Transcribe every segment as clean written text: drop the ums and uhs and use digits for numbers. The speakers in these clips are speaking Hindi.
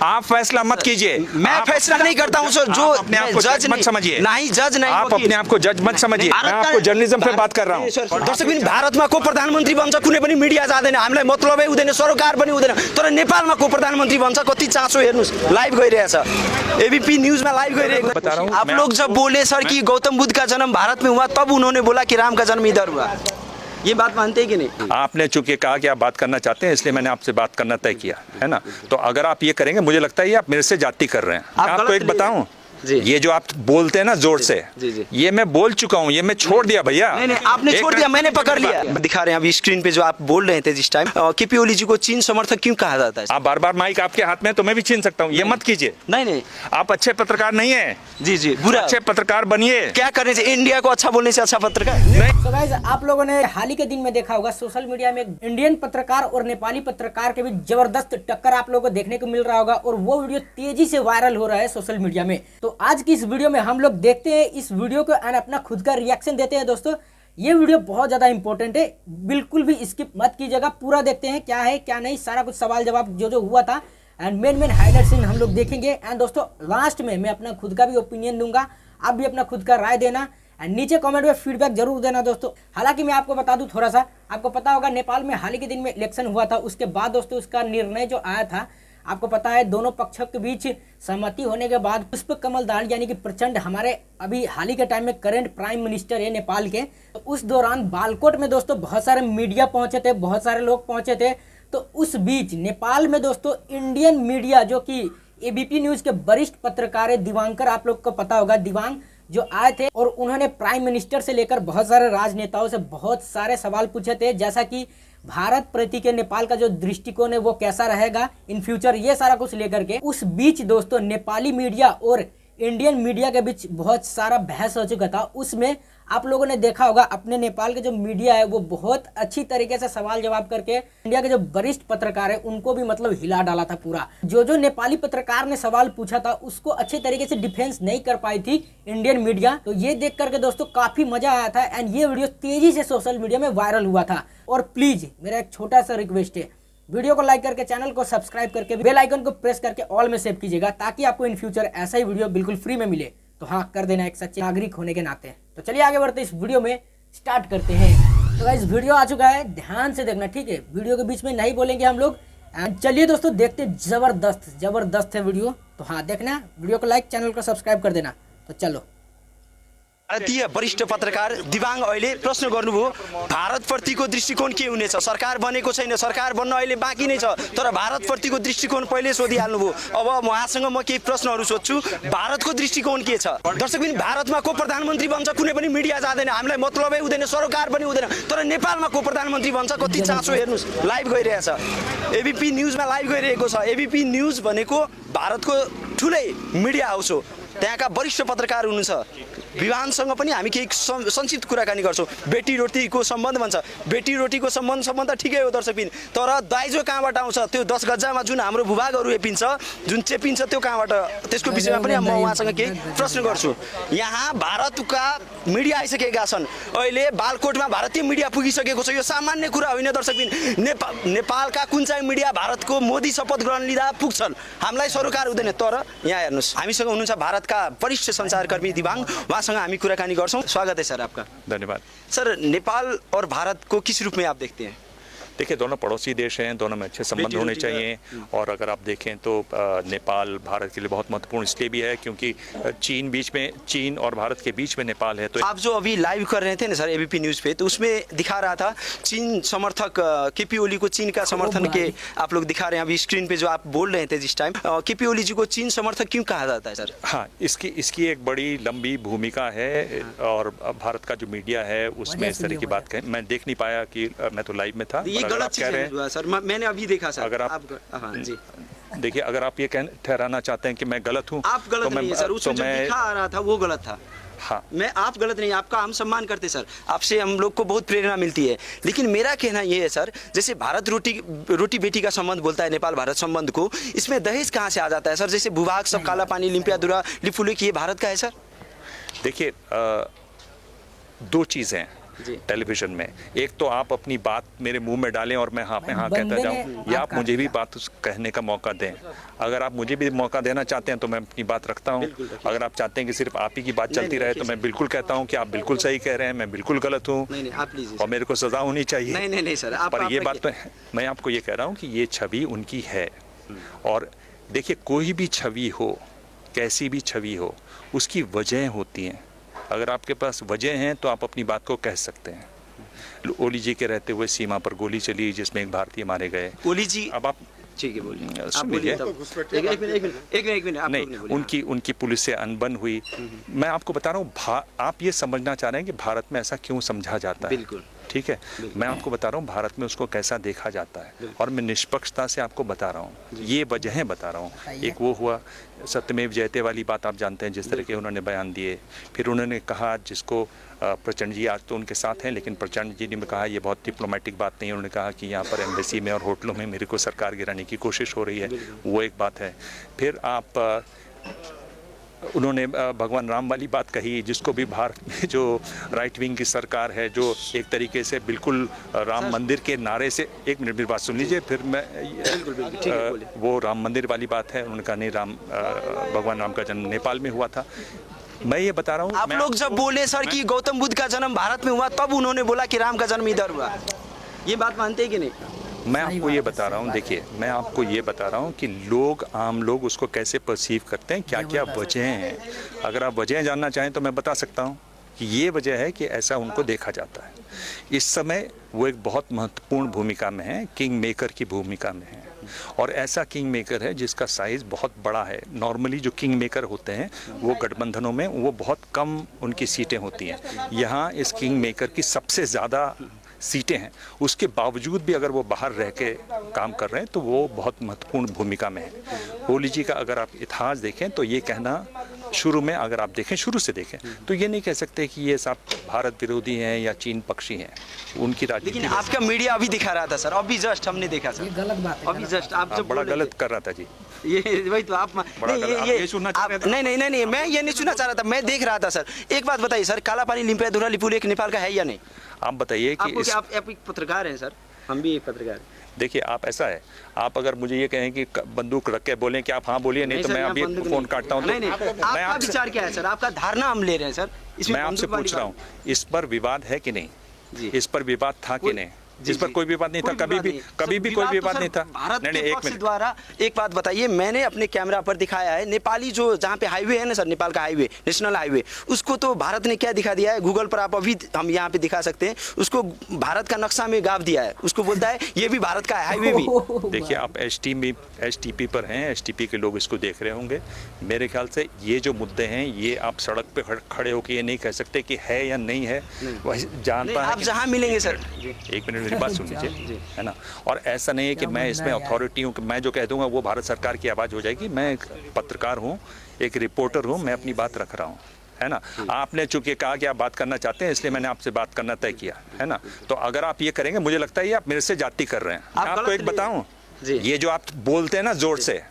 आप फैसला मत कीजिए। मैं फैसला नहीं करता हूं सर, जो अपने आप को जज मत समझिए। नहीं, जज नहीं, आप अपने आप को जज मत समझिए। मैं आपको जर्नलिज्म पे बात कर रहा हूँ। दर्शकबिन, भारतमा को प्रधानमन्त्री बन्छ कुनै पनि मिडिया जाँदैन, हामीलाई मतलबै हुँदैन, सरकार पनि हुँदैन, तर नेपालमा को प्रधानमन्त्री बन्छ कति चासो। हेर्नुस्, लाइभ गइरहेछ, एबीपी न्यूज़ में लाइव गइरहेको बता रहा हूं। आप लोग जब बोले सर कि गौतम बुद्ध का जन्म भारत में हुआ, तब उन्होंने बोला कि राम का जन्म इधर हुआ। ये बात मानते हैं कि नहीं? आपने चूंकि कहा कि आप बात करना चाहते हैं, इसलिए मैंने आपसे बात करना तय किया है ना। तो अगर आप ये करेंगे, मुझे लगता है ये आप मेरे से जाति कर रहे हैं। आपको एक बताऊं, ये जो आप बोलते हैं ना जोर से, ये मैं बोल चुका हूँ, ये मैं छोड़ दिया भैया। नहीं, आपने छोड़ दिया, मैंने पकड़ लिया। दिखा रहे हैं अभी स्क्रीन पे जो आप बोल रहे थे जिस टाइम, केपी ओली जी को चीन समर्थक क्यों कहा जाता है? आप बार बार माइक आपके हाथ में, तो मैं भी छीन सकता हूँ, ये मत कीजिए। नहीं, आप अच्छे पत्रकार नहीं है। जी, बुरा अच्छे पत्रकार बनिए। क्या करने से इंडिया को अच्छा बोलने से अच्छा पत्रकार नहीं। तो गाइस, आप लोगों ने हाल ही के दिन में देखा होगा सोशल मीडिया में इंडियन पत्रकार और नेपाली पत्रकार के बीच जबरदस्त टक्कर आप लोगों को देखने को मिल रहा होगा, और वो वीडियो तेजी से वायरल हो रहा है सोशल मीडिया में। तो आज की इस वीडियो में हम लोग देखते हैं इस वीडियो को एंड अपना खुद का रिएक्शन देते हैं। दोस्तों, ये वीडियो बहुत ज्यादा इंपॉर्टेंट है, बिल्कुल भी स्किप मत कीजिएगा, पूरा देखते हैं क्या है क्या नहीं, सारा कुछ सवाल जवाब जो हुआ था एंड मेन हाईलाइट सीन हम लोग देखेंगे। एंड दोस्तों, लास्ट में मैं अपना खुद का भी ओपिनियन दूंगा, आप भी अपना खुद का राय देना एंड नीचे कमेंट में फीडबैक जरूर देना दोस्तों। हालांकि मैं आपको बता दूं थोड़ा सा, आपको पता होगा नेपाल में हाल ही के दिन में इलेक्शन हुआ था, उसके बाद दोस्तों उसका निर्णय जो आया था, आपको पता है दोनों पक्षों के बीच सहमति होने के बाद पुष्प कमल दाहाल यानी कि प्रचंड, हमारे अभी हाल ही के टाइम में करंट प्राइम मिनिस्टर है नेपाल के, तो उस दौरान बालकोट में दोस्तों बहुत सारे मीडिया पहुंचे थे, बहुत सारे लोग पहुंचे थे। तो उस बीच नेपाल में दोस्तों इंडियन मीडिया जो कि एबीपी न्यूज के वरिष्ठ पत्रकार है दिवांकर, आप लोग को पता होगा दिवांग, जो आए थे और उन्होंने प्राइम मिनिस्टर से लेकर बहुत सारे राजनेताओं से बहुत सारे सवाल पूछे थे, जैसा कि भारत प्रति के नेपाल का जो दृष्टिकोण है वो कैसा रहेगा इन फ्यूचर, ये सारा कुछ लेकर के। उस बीच दोस्तों नेपाली मीडिया और इंडियन मीडिया के बीच बहुत सारा बहस हो चुका था। उसमें आप लोगों ने देखा होगा अपने नेपाल के जो मीडिया है वो बहुत अच्छी तरीके से सवाल जवाब करके इंडिया के जो वरिष्ठ पत्रकार है उनको भी मतलब हिला डाला था पूरा। जो नेपाली पत्रकार ने सवाल पूछा था उसको अच्छे तरीके से डिफेंस नहीं कर पाई थी इंडियन मीडिया। तो ये देख करके दोस्तों काफी मजा आया था एंड ये वीडियो तेजी से सोशल मीडिया में वायरल हुआ था। और प्लीज मेरा एक छोटा सा रिक्वेस्ट है, वीडियो को लाइक करके चैनल को सब्सक्राइब करके बेल आइकन को प्रेस करके ऑल में सेव कीजिएगा, ताकि आपको इन फ्यूचर ऐसा ही वीडियो बिल्कुल फ्री में मिले। तो हाँ, कर देना एक सच्चे नागरिक होने के नाते। तो चलिए आगे बढ़ते इस वीडियो में स्टार्ट करते हैं। तो गाइस, वीडियो आ चुका है, ध्यान से देखना, ठीक है? वीडियो के बीच में नहीं बोलेंगे हम लोग। चलिए दोस्तों देखते, जबरदस्त है वीडियो। तो हाँ, देखना, वीडियो को लाइक, चैनल को सब्सक्राइब कर देना। तो चलो। भारतीय वरिष्ठ पत्रकार दिवाङ अहिले प्रश्न गर्नुभयो, भारतप्रतिको दृष्टिकोण के हुनेछ? सरकार बनेको छैन, सरकार बन्न अहिले बाँकी नै छ, तर भारतप्रतिको दृष्टिकोण पहिले सोधिहाल्नुभयो। अब उहाँसँग म केही प्रश्नहरू सोध्छु, भारतको दृष्टिकोण के छ? दर्शकबिन, भारतमा को प्रधानमन्त्री बन्छ कुनै पनि मिडिया जाँदैन, हामीलाई मतलबै हुँदैन, सरकार पनि हुँदैन, तर नेपालमा को प्रधानमन्त्री बन्छ कति चासो। हेर्नुस्, लाइभ गइरहेछ, एबीपी न्यूजमा लाइभ गइरहेको छ। एबीपी न्यूज भनेको भारतको ठुलै मिडिया हाउस हो, त्यहाँका वरिष्ठ पत्रकार हुनुहुन्छ। विवाहसँग पनि हामी केही संक्षिप्त कुराकानी गर्छौँ। बेटी रोटीको सम्बन्ध भन्छ, बेटी रोटीको सम्बन्ध ठिकै हो दर्शकबिन, तर दाइजो कहाँबाट आउँछ? त्यो 10 गज्जामा जुन हाम्रो भूभागहरू एपिन्छ, जुन चेपिन्छ, त्यो कहाँबाट? त्यसको विषयमा पनि म उहाँसँग केही प्रश्न गर्छु। यहाँ भारतका मिडिया आइसकेका छन्, अहिले बालकोटमा भारतीय मिडिया पुगिसकेको छ, यो सामान्य कुरा होइन दर्शकबिन। नेपालका कुन चाहिँ मिडिया भारतको मोदी शपथ ग्रहण लिँदा पुग्छन्, हामीलाई सरकार हुँदैन। तर यहाँ हेर्नुहोस्, हामीसँग हुनुहुन्छ भारतका वरिष्ठ सञ्चारकर्मी दिवाङ, उहाँसँग हामी कुराकानी गर्छौँ। स्वागत है सर आपका। धन्यवाद सर। नेपाल और भारत को किस रूप में आप देखते हैं? देखिए, दोनों पड़ोसी देश हैं, दोनों में अच्छे संबंध होने चाहिए। और अगर आप देखें तो नेपाल भारत के लिए बहुत महत्वपूर्ण इसलिए भी है क्योंकि चीन और भारत के बीच में नेपाल है। तो आप जो अभी लाइव कर रहे थे ना सर एबीपी न्यूज़ पे, तो उसमें दिखा रहा था चीन समर्थक केपी ओली को चीन का समर्थन के आप लोग दिखा रहे हैं अभी स्क्रीन पे जो आप बोल रहे थे जिस टाइम। केपी ओली जी को चीन समर्थक क्यों कहा जाता है सर? हाँ, इसकी एक बड़ी लंबी भूमिका है और भारत का जो मीडिया है उसमें इस तरह की बात कहें, मैं देख नहीं पाया कि मैं तो लाइव में था। गलत चीज़ है सर, मैंने अभी देखा सर। अगर आप हाँ जी, देखिए, अगर आप ये ठहराना चाहते हैं कि मैं गलत हूँ, आप गलत नहीं है सर। उसमें जो दिखा आ रहा था वो गलत था। हाँ, आप गलत नहीं, आपका हम सम्मान करते सर, आपसे हम लोग को बहुत प्रेरणा मिलती है। लेकिन मेरा कहना ये है सर, जैसे भारत रोटी बेटी का संबंध बोलता है नेपाल भारत संबंध को, इसमें दहेज कहाँ से आ जाता है सर? जैसे भूभाग सब काला पानी लिम्पियादुरा लिफुलिक, ये भारत का है सर? देखिए, दो चीज़ें, टेलीविजन में। एक तो आप अपनी बात मेरे मुंह में डालें और मैं हाँ पे हाँ कहता जाऊँ, या आप मुझे भी बात कहने का मौका दें। अगर आप मुझे भी मौका देना चाहते हैं तो मैं अपनी बात रखता हूँ। अगर आप चाहते हैं कि सिर्फ आप ही की बात चलती रहे तो मैं बिल्कुल कहता हूँ कि आप बिल्कुल सही कह रहे हैं, मैं बिल्कुल गलत हूँ और मेरे को सजा होनी चाहिए। नहीं सर, पर ये बात तो मैं आपको ये कह रहा हूँ कि ये छवि उनकी है। और देखिए, कोई भी छवि हो, कैसी भी छवि हो, उसकी वजह होती हैं। अगर आपके पास वजह हैं तो आप अपनी बात को कह सकते हैं। ओली जी के रहते हुए सीमा पर गोली चली जिसमें एक भारतीय मारे गए। ओली जी, अब आप ठीक है बोलिए, आप बोलिए। एक मिनट नहीं, उनकी पुलिस से अनबन हुई। मैं आपको बता रहा हूँ, आप ये समझना चाह रहे हैं कि भारत में ऐसा क्यों समझा जाता है। बिल्कुल ठीक है, मैं आपको बता रहा हूँ भारत में उसको कैसा देखा जाता है और मैं निष्पक्षता से आपको बता रहा हूँ, ये वजहें बता रहा हूँ। एक वो हुआ सत्यमेव जयते वाली बात, आप जानते हैं जिस तरह के उन्होंने बयान दिए। फिर उन्होंने कहा, जिसको प्रचंड जी आज तो उनके साथ हैं, लेकिन प्रचंड जी ने कहा ये बहुत डिप्लोमेटिक बात नहीं है। उन्होंने कहा कि यहाँ पर एम्बेसी में और होटलों में मेरे को सरकार गिराने की कोशिश हो रही है, वो एक बात है। फिर उन्होंने भगवान राम वाली बात कही, जिसको भी भारत में जो राइट विंग की सरकार है, जो एक तरीके से बिल्कुल राम मंदिर के नारे से, एक मिनट मेरी बात सुन लीजिए, फिर मैं वो राम मंदिर वाली बात है। उन्होंने कहा नहीं, भगवान राम का जन्म नेपाल में हुआ था। मैं ये बता रहा हूँ, आप लोग जब बोले सर कि गौतम बुद्ध का जन्म भारत में हुआ, तब उन्होंने बोला कि राम का जन्म इधर हुआ। ये बात मानते हैं कि नहीं? मैं आपको ये बता रहा हूँ, देखिए मैं आपको ये बता रहा हूँ कि आम लोग उसको कैसे परसीव करते हैं, क्या क्या वजह हैं। अगर आप वजह जानना चाहें तो मैं बता सकता हूँ कि ये वजह है कि ऐसा उनको देखा जाता है। इस समय वो एक बहुत महत्वपूर्ण भूमिका में है, किंग मेकर की भूमिका में है, और ऐसा किंग मेकर है जिसका साइज़ बहुत बड़ा है। नॉर्मली जो किंग मेकर होते हैं वो गठबंधनों में वो बहुत कम उनकी सीटें होती हैं। यहाँ इस किंग मेकर की सबसे ज़्यादा सीटें हैं, उसके बावजूद भी अगर वो बाहर रह के काम कर रहे हैं तो वो बहुत महत्वपूर्ण भूमिका में है। ओली जी का अगर आप इतिहास देखें तो ये कहना, शुरू में अगर आप देखें, शुरू से देखें तो ये नहीं कह सकते कि ये सब भारत विरोधी हैं या चीन पक्षी हैं। उनकी राजनीति, लेकिन आपका मीडिया अभी दिखा रहा था सर, अभी जस्ट हमने देखा सर, गलत बात है। अभी जस्ट आप जब बड़ा गलत कर रहा था जी, ये वही तो आप ये सुनना चाह रहे थे। नहीं, मैं ये नहीं सुनना चाह रहा था, मैं देख रहा था सर। एक बात बताइए सर, काला पानी लिम्पियाधुरा लिपुल एक नेपाल का है या नहीं? आप बताइए कि आप एक पत्रकार हैं सर, हम भी एक पत्रकार हैं। देखिए, आप ऐसा है, आप अगर मुझे ये कहें कि बंदूक रख के बोलें कि आप हाँ बोलिए, नहीं तो मैं अभी फोन काटता हूँ। नहीं, आपका विचार क्या है सर? आपका धारणा हम ले रहे हैं सर। मैं आपसे पूछ रहा हूँ, इस पर विवाद है कि नहीं? इस पर विवाद था कि नहीं? जिस पर कोई विवाद नहीं था, कभी भी कोई विवाद नहीं था। भारत के पक्ष द्वारा एक बात बताइए, मैंने अपने कैमरा पर दिखाया है, नेपाली जो जहाँ पे हाईवे है ना सर, नेपाल का हाईवे, नेशनल हाईवे, उसको तो भारत ने क्या दिखा दिया है, गूगल पर आप अभी हम यहाँ पे दिखा सकते हैं, उसको भारत का नक्शा में गाँव दिया है, उसको बोलता है ये भी भारत का हाईवे भी। देखिए, आप STP पर हैं, STP के लोग इसको देख रहे होंगे। मेरे ख्याल से ये जो मुद्दे हैं, ये आप सड़क पे खड़े होकर ये नहीं कह सकते कि है या नहीं है। जानता है आप जहाँ मिलेंगे सर, एक मिनट मेरी बात सुन लीजिए, है ना। और ऐसा नहीं है कि मैं इसमें अथॉरिटी हूँ कि मैं जो कह दूंगा वो भारत सरकार की आवाज़ हो जाएगी। मैं एक पत्रकार हूँ, एक रिपोर्टर हूँ, मैं अपनी बात रख रहा हूँ, है ना। आपने चूंकि कहा कि आप बात करना चाहते हैं, इसलिए मैंने आपसे बात करना तय किया, है ना। तो अगर आप ये करेंगे, मुझे लगता है ये आप मेरे से जाति कर रहे हैं। आपको एक बताऊं, ये जो आप बोलते हैं ना जोर से,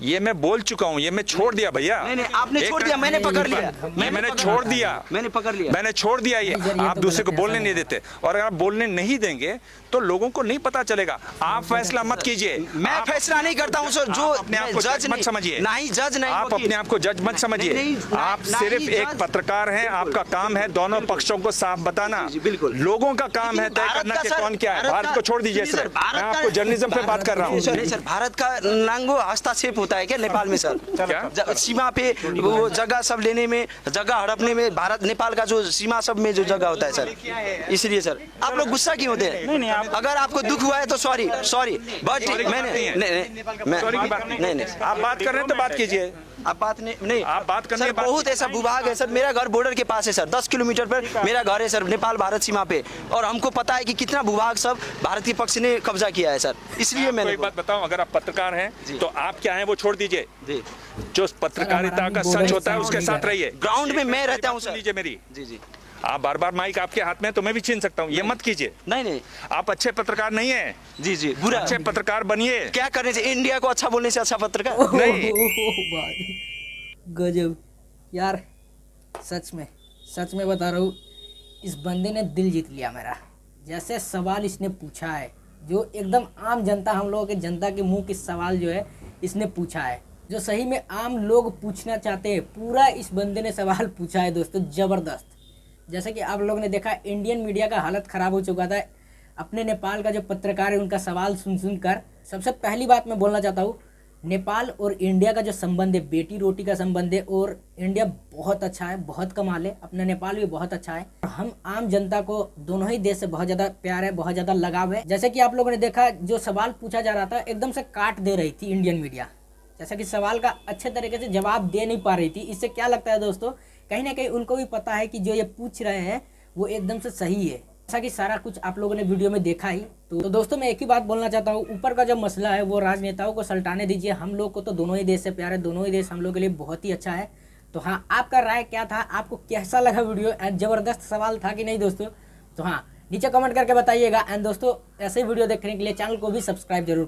ये मैं बोल चुका हूँ, ये मैं छोड़ दिया भैया। नहीं, आपने छोड़ दिया, मैंने पकड़ लिया, मैंने छोड़ दिया, मैंने पकड़ लिया, मैंने छोड़ दिया। ये आप दूसरे को बोलने नहीं देते, और अगर आप बोलने नहीं देंगे तो लोगों को नहीं पता चलेगा। आप फैसला मत कीजिए। मैं फैसला नहीं करता हूँ सर, जो अपने आप को जज मत समझिए। नहीं, जज नहीं, आप अपने आप को जज मत समझिए। आप सिर्फ एक पत्रकार हैं, आपका काम है दोनों पक्षों को साफ बताना। बिल्कुल, लोगों का काम है तय करना कि कौन क्या है। भारत को छोड़ दीजिए सर, मैं आपको जर्नलिज्म पे बात कर रहा हूँ। सर, भारत का नांगो हस्तक्षेप होता है क्या नेपाल में सर? सीमा पे वो जगह सब लेने में, जगह हड़पने में, भारत नेपाल का जो सीमा सब में जो जगह होता है सर, इसलिए सर आप लोग गुस्सा क्यों होते हैं? अगर आपको दुख हुआ है तो सॉरी, बट मैंने नहीं, आप बात कर रहे हैं तो बात कीजिए। आप बात नहीं, आप बात करने सर, बहुत ऐसा भूभाग है सर। मेरा घर बॉर्डर के पास है सर, 10 किलोमीटर पर मेरा घर है सर, नेपाल भारत सीमा पे, और हमको पता है कि कितना भूभाग सब भारत के पक्ष ने कब्जा किया है सर, इसलिए मैंने एक बात बताऊं, अगर आप पत्रकार हैं तो आप क्या हैं वो छोड़ दीजिए। जो पत्रकारिता का सच होता है उसके साथ रहिए। ग्राउंड में मैं रहता हूँ सर। लीजिए मेरी, जी, आप बार माइक आपके हाथ में तो मैं भी छीन सकता हूँ, ये मत कीजिए। नहीं, आप अच्छे पत्रकार नहीं है। जी, बुरा अच्छे पत्रकार बनिए। क्या करने से इंडिया को अच्छा बोलने से अच्छा पत्रकार नहीं। गजब यार, सच में बता रहा हूँ, इस बंदे ने दिल जीत लिया मेरा। जैसे सवाल इसने पूछा है, जो एकदम आम जनता, हम लोगों के जनता के मुंह की सवाल जो है इसने पूछा है, जो सही में आम लोग पूछना चाहते हैं, पूरा इस बंदे ने सवाल पूछा है दोस्तों, ज़बरदस्त। जैसे कि आप लोगों ने देखा इंडियन मीडिया का हालत ख़राब हो चुका था अपने नेपाल का जो पत्रकार है उनका सवाल सुन कर। सबसे पहली बात मैं बोलना चाहता हूँ, नेपाल और इंडिया का जो संबंध है, बेटी रोटी का संबंध है, और इंडिया बहुत अच्छा है, बहुत कमाल है, अपना नेपाल भी बहुत अच्छा है। हम आम जनता को दोनों ही देश से बहुत ज़्यादा प्यार है, बहुत ज़्यादा लगाव है। जैसे कि आप लोगों ने देखा, जो सवाल पूछा जा रहा था एकदम से काट दे रही थी इंडियन मीडिया, जैसा कि सवाल का अच्छे तरीके से जवाब दे नहीं पा रही थी। इससे क्या लगता है दोस्तों, कहीं ना कहीं उनको भी पता है कि जो ये पूछ रहे हैं वो एकदम से सही है। जैसा कि सारा कुछ आप लोगों ने वीडियो में देखा ही। तो दोस्तों मैं एक ही बात बोलना चाहता हूँ, ऊपर का जो मसला है वो राजनेताओं को सल्टाने दीजिए। हम लोग को तो दोनों ही देश से प्यार है, दोनों ही देश हम लोग के लिए बहुत ही अच्छा है। तो हाँ, आपका राय क्या था, आपको कैसा लगा वीडियो? ज़बरदस्त सवाल था कि नहीं दोस्तों? तो हाँ, नीचे कमेंट करके बताइएगा। एंड दोस्तों ऐसे वीडियो देखने के लिए चैनल को भी सब्सक्राइब जरूर